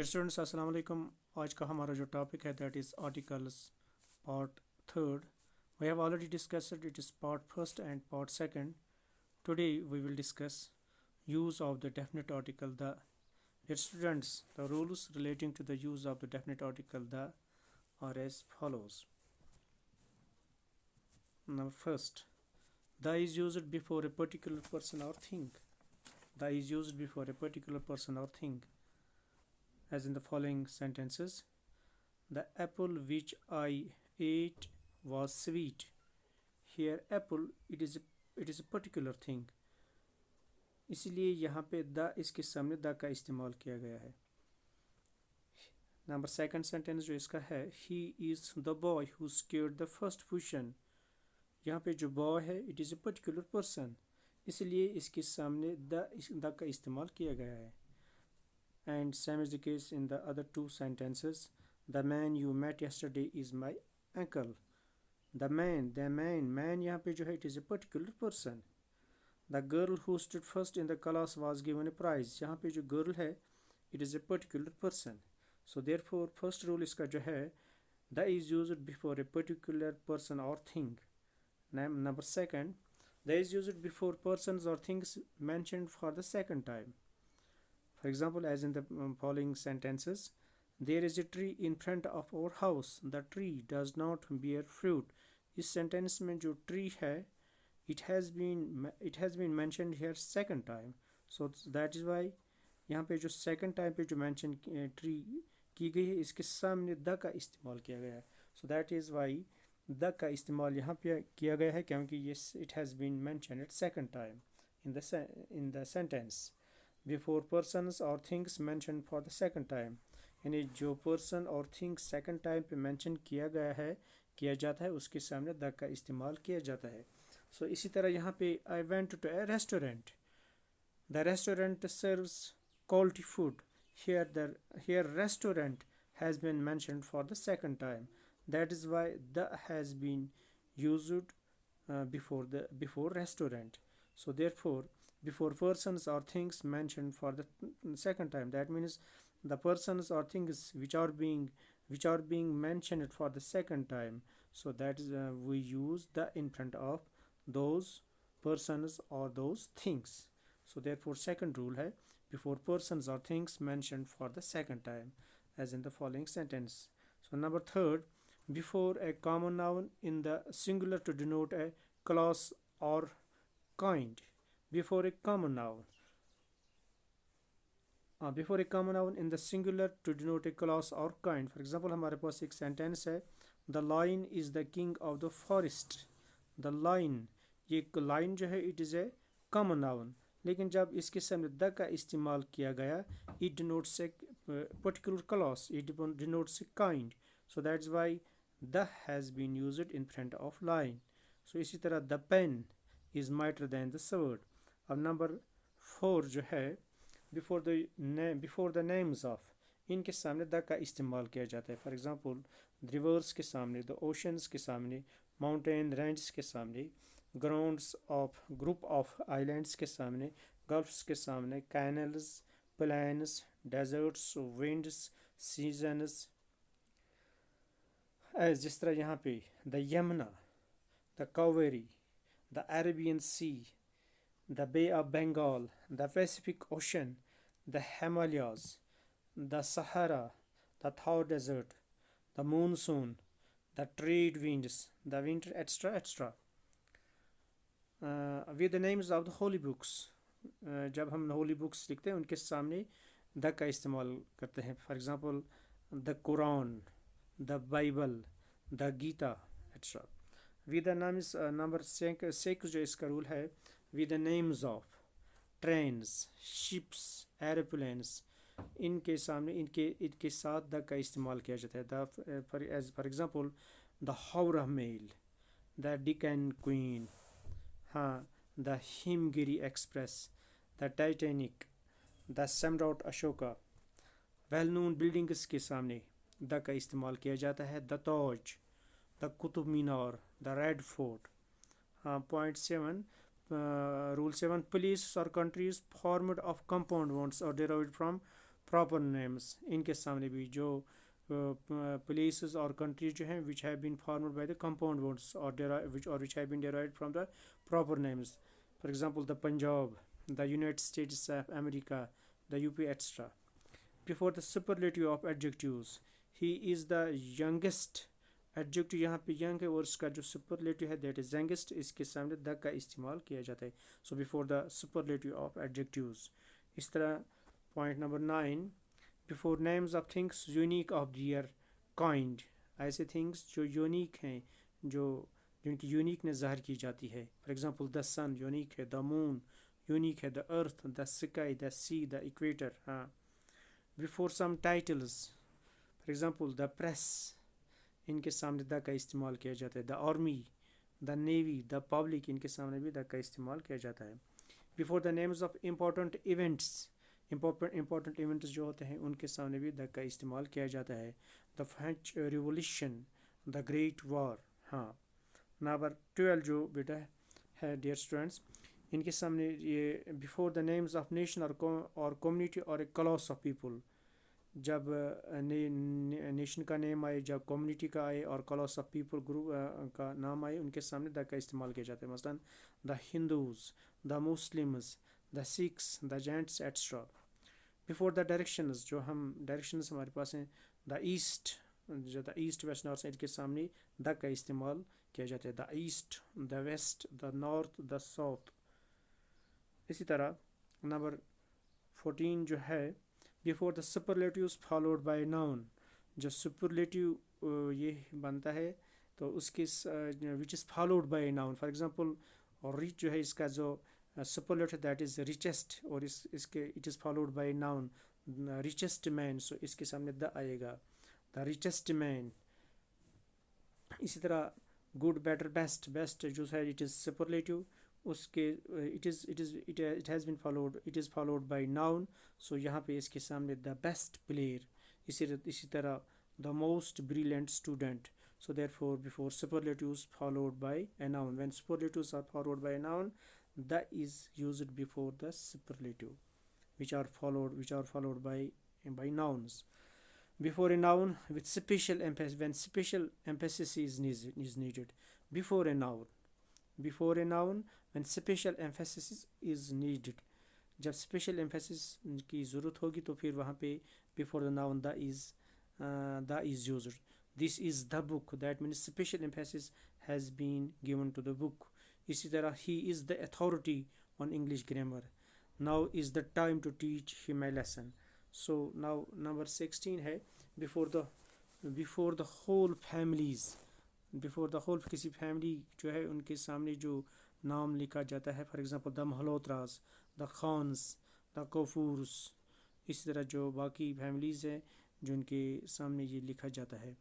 Students अस्सलाम वालेकुम। आज का हमारा जो टॉपिक है that is articles part third. We have already discussed it is part first and part second. Today we will discuss use of the definite article the. Dear students, the rules relating to the use of the definite article the are as follows. Now first, the is used before a particular person or thing. The is used before a particular person or thing, as in the following sentences: the apple which I ate was sweet. Here apple it is a particular thing, इसलिए यहाँ पे the इसके सामने the का इस्तेमाल किया गया है। नंबर सेकंड सेंटेंस जो इसका है, he is the boy who scared the first question. यहाँ पे जो बॉय है it is a particular person, इसलिए इसके सामने द का इस्तेमाल किया गया है। And same is the case in the other two sentences. The man you met yesterday is my uncle. The man यहाँ पे जो है it is a particular person. The girl who stood first in the class was given a prize. यहाँ पे जो girl है it is a particular person. So therefore first rule इसका जो है, the is used before a particular person और thing. Number second, the is used before persons or things mentioned for the second time. For example, as in the following sentences, there is a tree in front of our house. The tree does not bear fruit. इस sentence में जो tree है it has been mentioned here second time. So that is why यहाँ पे जो second time पे जो mention tree की गई है इसके सामने द का इस्तेमाल किया गया है। So that is why the का इस्तेमाल यहाँ पे किया गया है, क्योंकि ये it has been mentioned second time in the sentence before persons और things mention for the second time. यानी जो पर्सन और थिंग्स सेकंड टाइम पे मेंशन किया जाता है उसके सामने द का इस्तेमाल किया जाता है। सो इसी तरह यहाँ पे I went to a restaurant. The restaurant serves quality food. Here restaurant has been mentioned for the second time. That is why the has been used before restaurant. So therefore, before persons or things mentioned for the second time, that means the persons or things which are being mentioned for the second time. So that is we use the in front of those persons or those things. So therefore second rule है, before persons or things mentioned for the second time, as in the following sentence. So number third, before a common noun in the singular to denote a class or kind. Before a common noun in the singular to denote a class or kind. For example, हमारे पास एक sentence है, the lion is the king of the forest. The lion, ये lion जो है it is a common noun, लेकिन जब इसके सामने द का इस्तेमाल किया गया it denotes a particular class, it denotes a kind. So that's why the has been used in front of line. So इसी तरह the pen is mightier than the sword. अब नंबर फोर जो है, before the names of, इनके सामने the का इस्तेमाल किया जाता है। फॉर एग्जांपल रिवर्स के सामने, द ओशंस के सामने, माउंटेन रेंज के सामने, grounds of group of islands के सामने, गल्फ्स के सामने, canals, plains, deserts, winds, seasons. जिस तरह यहाँ पे the Yamuna, the Kaveri, the Arabian Sea, the Bay of Bengal, the Pacific Ocean, the Himalayas, the Sahara, the Thar desert, the monsoon, the trade winds, the winter extra extra. With the names of the holy books, जब हम holy books लिखते हैं उनके सामने the का इस्तेमाल करते हैं। For example the Quran, the Bible, the Gita extra. With the names, number six जो इसका रूल है, with the names of trains, ships, aeroplanes, इनके सामने इनके साथ द का इस्तेमाल किया जाता है। The for example the Howrah mail, the Deccan queen, हाँ, the Himgiri express, the Titanic, the Samrat Ashoka. Well known buildings के सामने द का इस्तेमाल किया जाता है। The Taj, the Qutub Minar, the red fort. हाँ, पॉइंट सेवन, रूल सेवन, पुलिस और countries formed of compound words और डेराइव्ड फ्रॉम प्रॉपर नेम्स, इनके सामने भी जो places or countries जो हैं which have been formed by the compound words or which have been derived from the proper names. For example, the Punjab, the United States of America, the UP, etc. Before the superlative of adjectives, he is the youngest. Adjective यहाँ पे young है और इसका जो superlative है that is youngest, इसके सामने the का इस्तेमाल किया जाता है. So before the superlative of adjectives. इस तरह point number 9, before names of things unique of their kind. ऐसे थिंग्स जो यूनिक हैं, जो जिनकी यूनिकनेस ज़ाहिर की जाती है. For example the sun unique है, द मून यूनिक है, the earth, the sky, the sea, the equator. हाँ, before some titles, for example the press, इनके सामने द का इस्तेमाल किया जाता है. The army, the navy, the public, इनके सामने भी द का इस्तेमाल किया जाता है. Before the names of important events, important events जो होते हैं उनके सामने भी द का इस्तेमाल किया जाता है. The French revolution, the great war. हाँ, नंबर 12 जो बेटा है डियर स्टूडेंट्स, इनके सामने ये before the names of nation और कम्युनिटी और ए क्लास ऑफ पीपल. जब नेशन का नेम आए, जब कम्युनिटी का आए और क्लास ऑफ पीपल ग्रुप का नाम आए, उनके सामने द का इस्तेमाल किया जाता है. मसलन the Hindus, the Muslims, the Sikhs, the Jains etcetera. Before the directions, जो हम डायरेक्शंस हमारे पास हैं, द ईस्ट, जो the east west north side के सामने द का इस्तेमाल किया जाता है. The east, the west, the north, the south. इसी तरह नंबर 14 जो है, before the superlatives followed by noun. जो सुपरलेटिव ये बनता है तो उसके which is followed by noun. For example rich जो है, इसका जो सुपरलेटिव दैट इज़ रिचेस्ट, और इसके it is followed by noun richest man. So इसके सामने द आएगा, द रिचेस्ट मैन. इसी तरह गुड, बेटर, बेस्ट. बेस्ट जो है इट इज़ सुपरलेटिव, उसके it has been followed, it is followed by noun. So यहाँ पे इसके सामने द बेस्ट प्लेयर. इसी तरह the most brilliant student. So therefore before superlatives followed by a noun, when superlatives are followed by a noun, the is used before the superlative which are followed by nouns. Before a noun with special emphasis, when special emphasis is needed. Before a noun when special emphasis is needed. जब special emphasis की ज़रूरत होगी तो फिर वहाँ पे before the noun the is used. This is the book, that means special emphasis has been given to the book. इसी तरह he is the authority on English grammar. Now is the time to teach him a lesson. So now number 16 है, before the whole families. Before the whole, किसी family जो है उनके सामने जो नाम लिखा जाता है. For example the Malhotras, the Khans, the Kapoors. इसी तरह जो बाकी फैमिलीज़ हैं जो उनके सामने ये लिखा जाता है.